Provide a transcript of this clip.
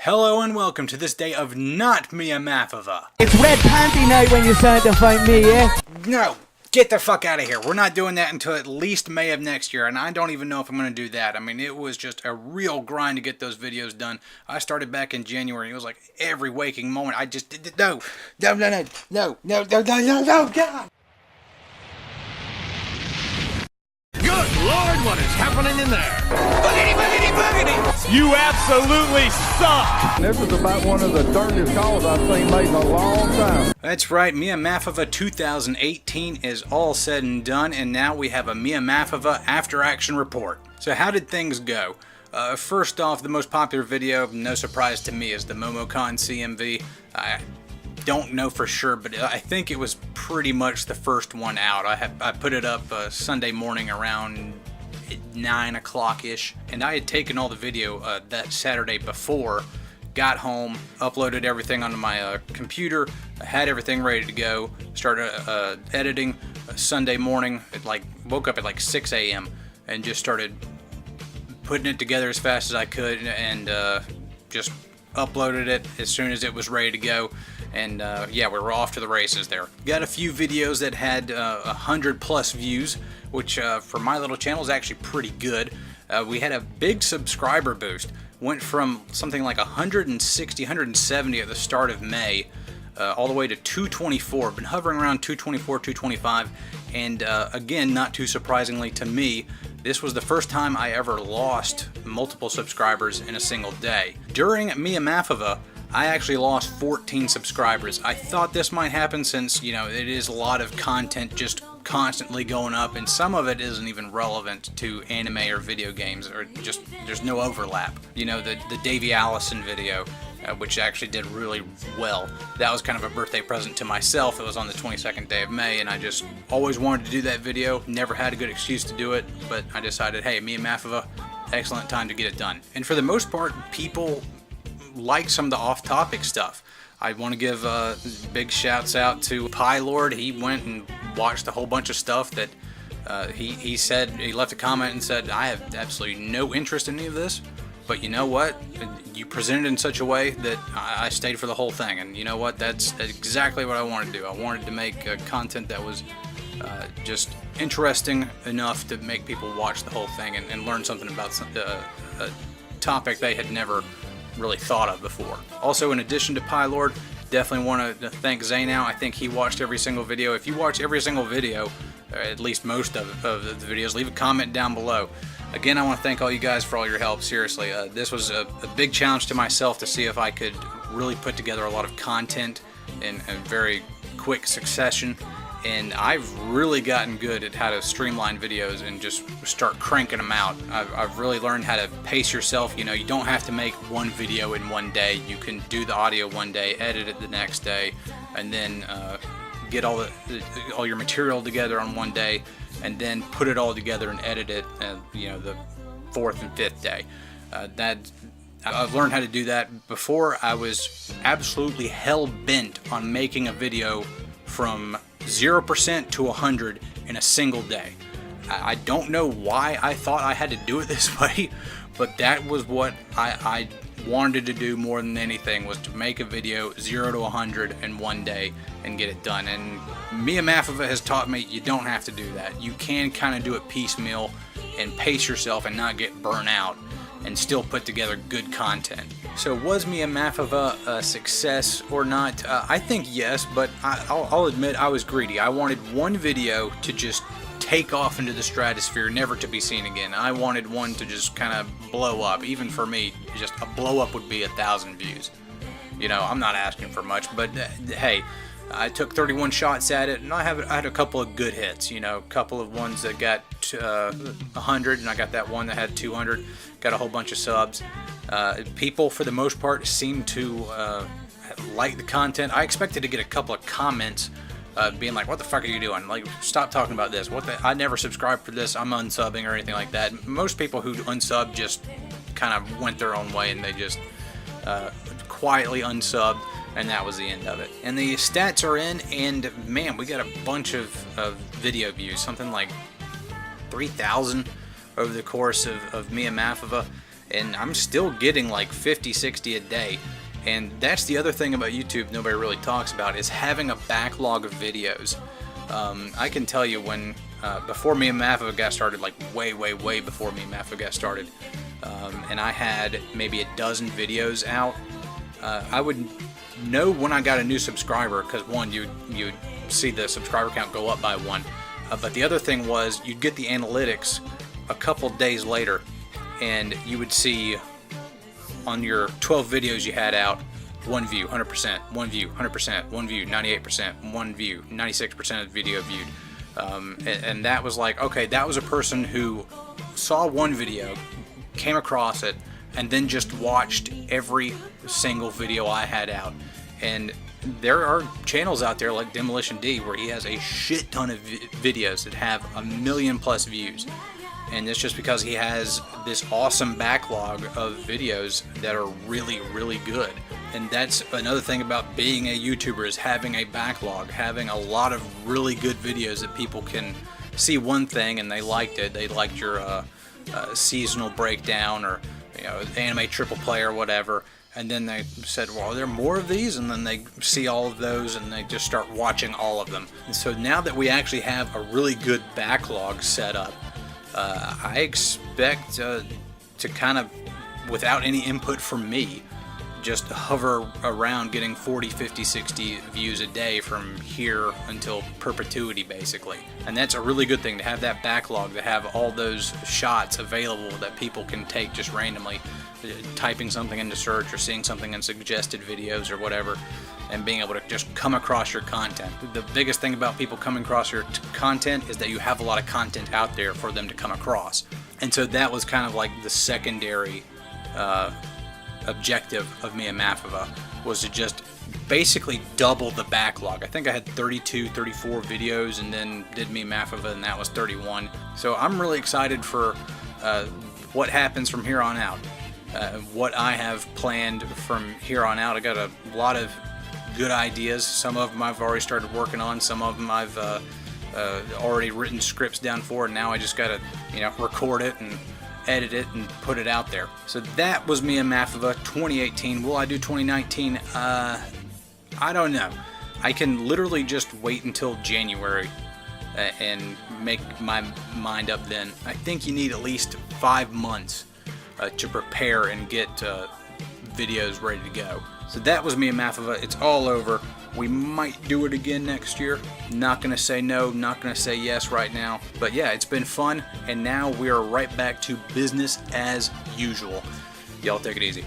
Hello and welcome to this day of not MIAMAFV. It's red panty night when you sign to fight me, yeah? No, get the fuck out of here. We're not doing that until at least May of next year, and I don't even know if I'm going to do that. I mean, it was just a real grind to get those videos done. I started back in January. It was like every waking moment. I just did no, God. Good Lord, what is happening in there? Boogity, boogity, boogity! You absolutely suck! This is about one of the darkest calls I've seen made in a long time. That's right, MIAMAFV 2018 is all said and done, and now we have a MIAMAFV After Action Report. So how did things go? First off, the most popular video, no surprise to me, is the MomoCon CMV. I don't know for sure, but I think it was pretty much the first one out. I put it up Sunday morning around 9 o'clock-ish, and I had taken all the video that Saturday before, got home, uploaded everything onto my computer, had everything ready to go, started editing Sunday morning, woke up at like 6 a.m. and just started putting it together as fast as I could, and just uploaded it as soon as it was ready to go. And yeah, we were off to the races there. Got a few videos that had 100+ views, which for my little channel is actually pretty good. We had a big subscriber boost. Went from something like 160, 170 at the start of May, all the way to 224. Been hovering around 224, 225. And again, not too surprisingly to me, this was the first time I ever lost multiple subscribers in a single day. During MIAMAFV, I actually lost 14 subscribers. I thought this might happen since, you know, it is a lot of content just constantly going up, and some of it isn't even relevant to anime or video games, or just there's no overlap. You know, the Davey Allison video, which actually did really well. That was kind of a birthday present to myself. It was on the 22nd day of May, and I just always wanted to do that video. Never had a good excuse to do it, but I decided, hey, MIAMAFV, excellent time to get it done. And for the most part, people like some of the off-topic stuff. I want to give big shouts out to Pie Lord. He went and watched a whole bunch of stuff that he said, he left a comment and said, I have absolutely no interest in any of this, but you know what? You presented in such a way that I stayed for the whole thing, and you know what? That's exactly what I wanted to do. I wanted to make content that was just interesting enough to make people watch the whole thing and learn something about a topic they had never really thought of before. Also, in addition to Pie Lord, definitely want to thank Zaynow. I think he watched every single video. If you watch every single video, or at least most of the videos, leave a comment down below. Again, I want to thank all you guys for all your help. Seriously, this was a big challenge to myself to see if I could really put together a lot of content in a very quick succession. And I've really gotten good at how to streamline videos and just start cranking them out. I've really learned how to pace yourself. You know, you don't have to make one video in one day. You can do the audio one day, edit it the next day, and then get all your material together on one day, and then put it all together and edit it, you know, the 4th and 5th day. I've learned how to do that. Before, I was absolutely hell-bent on making a video from 0% to 100 in a single day. I don't know why I thought I had to do it this way, but that was what I wanted to do more than anything, was to make a video 0 to 100 in one day and get it done. And MIAMAFV has taught me you don't have to do that. You can kind of do it piecemeal and pace yourself and not get burnt out and still put together good content. So was MIAMAFV a success or not? I think yes, but I'll admit I was greedy. I wanted one video to just take off into the stratosphere, never to be seen again. I wanted one to just kind of blow up. Even for me, just a blow up would be 1,000 views. You know, I'm not asking for much, but hey, I took 31 shots at it, and I had a couple of good hits. You know, a couple of ones that got 100, and I got that one that had 200. Got a whole bunch of subs. People, for the most part, seem to like the content. I expected to get a couple of comments being like, what the fuck are you doing? Like, stop talking about this. I never subscribed for this. I'm unsubbing or anything like that. Most people who unsub just kind of went their own way, and they just quietly unsubbed, and that was the end of it. And the stats are in, and man, we got a bunch of video views, something like 3,000 over the course of MIAMAFV. and I'm still getting like 50, 60 a day. And that's the other thing about YouTube nobody really talks about, is having a backlog of videos. I can tell you when, before MIAMAFV got started, like way before MIAMAFV got started, and I had maybe a dozen videos out, I would know when I got a new subscriber, because one, you'd see the subscriber count go up by one, but the other thing was you'd get the analytics a couple days later, and you would see on your 12 videos you had out, 1 view, 100%, 1 view, 100%, 1 view, 98%, 1 view, 96% of the video viewed. And that was like, okay, that was a person who saw one video, came across it, and then just watched every single video I had out. And there are channels out there like Demolition D where he has a shit ton of videos that have 1 million plus views. And it's just because he has this awesome backlog of videos that are really good. And that's another thing about being a YouTuber, is having a backlog, having a lot of really good videos that people can see one thing and they liked it. They liked your seasonal breakdown, or anime triple play or whatever. And then they said, well, are there more of these? And then they see all of those and they just start watching all of them. And so now that we actually have a really good backlog set up, I expect to kind of, without any input from me, just hover around getting 40, 50, 60 views a day from here until perpetuity, basically. And that's a really good thing, to have that backlog, to have all those shots available that people can take just randomly, typing something into search or seeing something in suggested videos or whatever, and being able to just come across your content. The biggest thing about people coming across your content is that you have a lot of content out there for them to come across. And so that was kind of like the secondary objective of MIAMAFV, was to just basically double the backlog. I think I had 32, 34 videos, and then did MIAMAFV, and that was 31. So I'm really excited for what happens from here on out. What I have planned from here on out. I got a lot of good ideas. Some of them I've already started working on. Some of them I've already written scripts down for, and now I just gotta record it and edit it and put it out there. So that was MIAMAFV 2018. Will I do 2019? I don't know. I can literally just wait until January and make my mind up then. I think you need at least 5 months to prepare and get videos ready to go. So that was MIAMAFV. It's all over. We might do it again next year. Not gonna say no, not gonna say yes right now. But yeah, it's been fun, and now we are right back to business as usual. Y'all take it easy.